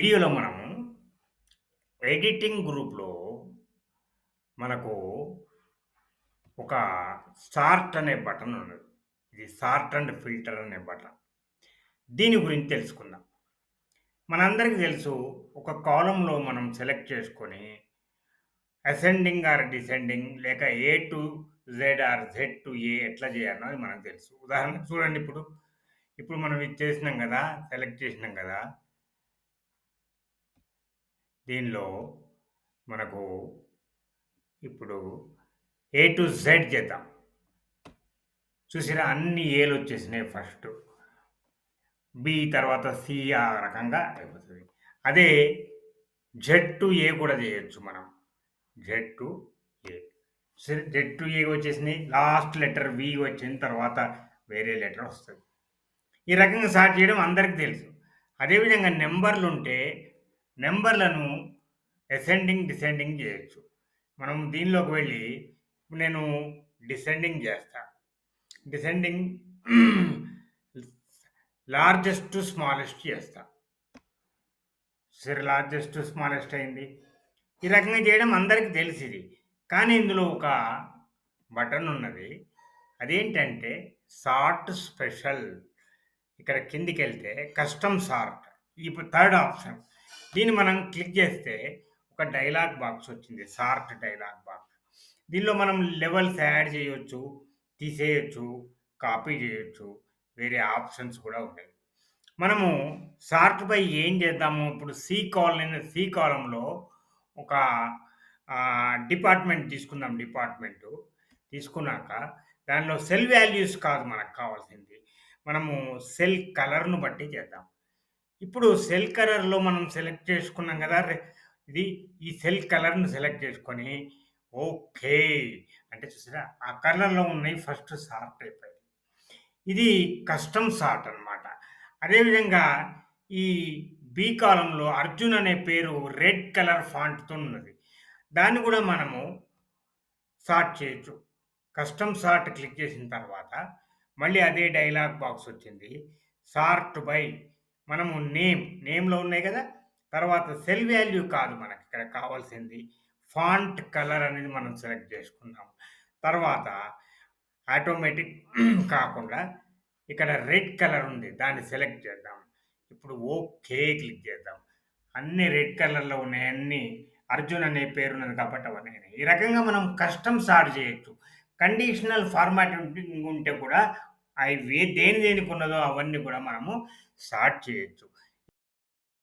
వీడియోలో మనము ఎడిటింగ్ గ్రూప్‌లో మనకు ఒక సార్ట్ అనే బటన్ ఉన్నది. ఇది సార్ట్ అండ్ ఫిల్టర్ అనే బటన్. దీని గురించి తెలుసుకుందాం. మనందరికీ తెలుసు ఒక కాలమ్‌లో మనం సెలెక్ట్ చేసుకొని అసెండింగ్ ఆర్ డిసెండింగ్ లేక A to Z or Z to A ఎట్లా చేయాలో అది మనకు తెలుసు. ఉదాహరణకు చూడండి ఇప్పుడు మనం ఇది చేసినాం గదా! సెలెక్ట్ చేసినాం గదా! దీనిలో మనకు ఇప్పుడు ఏ టు జెడ్ చేద్దాం. చూసిరా అన్ని ఏలొచ్చేసినాయి ఫస్ట్. బి తర్వాత సి ఆ రకంగా అయిపోతది. అదే జెడ్ టు ఏ కూడా చేయొచ్చు మనం. Z to A. Z to A వచ్చేసినాయి. లాస్ట్ లెటర్ వి వచ్చిన తర్వాత వేరే లెటర్ వస్తది. ఈ రకంగా సార్ట్ చేయడం అందరికి తెలుసు. అదేవిధంగా నంబర్లుంటే నంబర్‌లను అసెండింగ్, డిసెండింగ్ చేయొచ్చు. మనం దీనిలోకి వెళ్ళి ఇప్పుడు నేను డిసెండింగ్ చేస్తా. డిసెండింగ్ లార్జెస్ట్ టు స్మాలెస్ట్ చేస్తా. సరే లార్జెస్ట్ టు స్మాలెస్ట్ అయింది. ఈ రకంగా చేయడం అందరికి తెలిసిది. కానీ ఇందులో ఒక బటన్ ఉన్నది. అదేంటంటే సార్ట్ స్పెషల్. ఇక్కడ కిందికెళ్తే కస్టమ్ సార్ట్. ఇప్పుడు థర్డ్ ఆప్షన్. దీన్ని మనం క్లిక్ చేస్తే ఒక డైలాగ్ బాక్స్ వచ్చింది. Sort dialogue box. దీనిలో మనం లెవెల్స్ యాడ్ చేయొచ్చు, తీసేయొచ్చు, కాపీ చేయొచ్చు. వేరే ఆప్షన్స్ కూడా ఉంటాయి. మనము సార్ట్ బై ఏం చేద్దాము? ఇప్పుడు సి కాలమ్‌లో ఒక డిపార్ట్‌మెంట్ తీసుకుందాం డిపార్ట్‌మెంటు. తీసుకున్నాక దానిలో సెల్ వాల్యూస్ కాదు మనకు కావాల్సింది. మనము సెల్ కలర్‌ను బట్టి చేద్దాం. ఇప్పుడు సెల్ కలర్‌లో మనం సెలెక్ట్ చేసుకున్నాం గదా! ఇది ఈ సెల్ కలర్‌ని సెలెక్ట్ చేసుకొని ఓకే. అంటే చూసారా? ఆ కలర్‌లో ఉన్నయి ఫస్ట్ సార్ట్ అయిపోయాయి. ఇది కస్టమ్ సార్ట్ అన్నమాట. అదేవిధంగా ఈ బి కాలమ్‌లో అర్జున్ అనే పేరు రెడ్ కలర్ ఫాంట్‌తో ఉన్నది. దాన్ని గూడా మనము సార్ట్ చేయొచ్చు. కస్టమ్ సార్ట్ క్లిక్ చేసిన తర్వాత మళ్ళీ అదే డైలాగ్ బాక్స్ వచ్చింది. సార్ట్ బై మనము నేమ్‌లో ఉన్నాయి గదా! తర్వాత సెల్ వాల్యూ కాదు మనకిక్కడ కావాల్సింది. ఫాంట్ కలర్ అనేది మనం సెలెక్ట్ చేసుకున్నాం. తర్వాత ఆటోమేటిక్ కాకుండా ఇక్కడ రెడ్ కలర్ ఉంది. దాన్ని సెలెక్ట్ చేద్దాం. ఇప్పుడు ఓకే క్లిక్ చేద్దాం. అన్ని రెడ్ కలర్‌లో ఉన్నాయి. అన్నీ అర్జున్ అనే పేరున్నది కాబట్టి అవన్నీ అయినాయి. ఈ రకంగా మనం కస్టమ్ సార్ట్ చేయొచ్చు. కండిషనల్ ఫార్మాటింగ్ ఉంటే కూడా అవి దేనికి ఉన్నదో అవన్నీ కూడా మనము సార్ట్ చేయొచ్చు.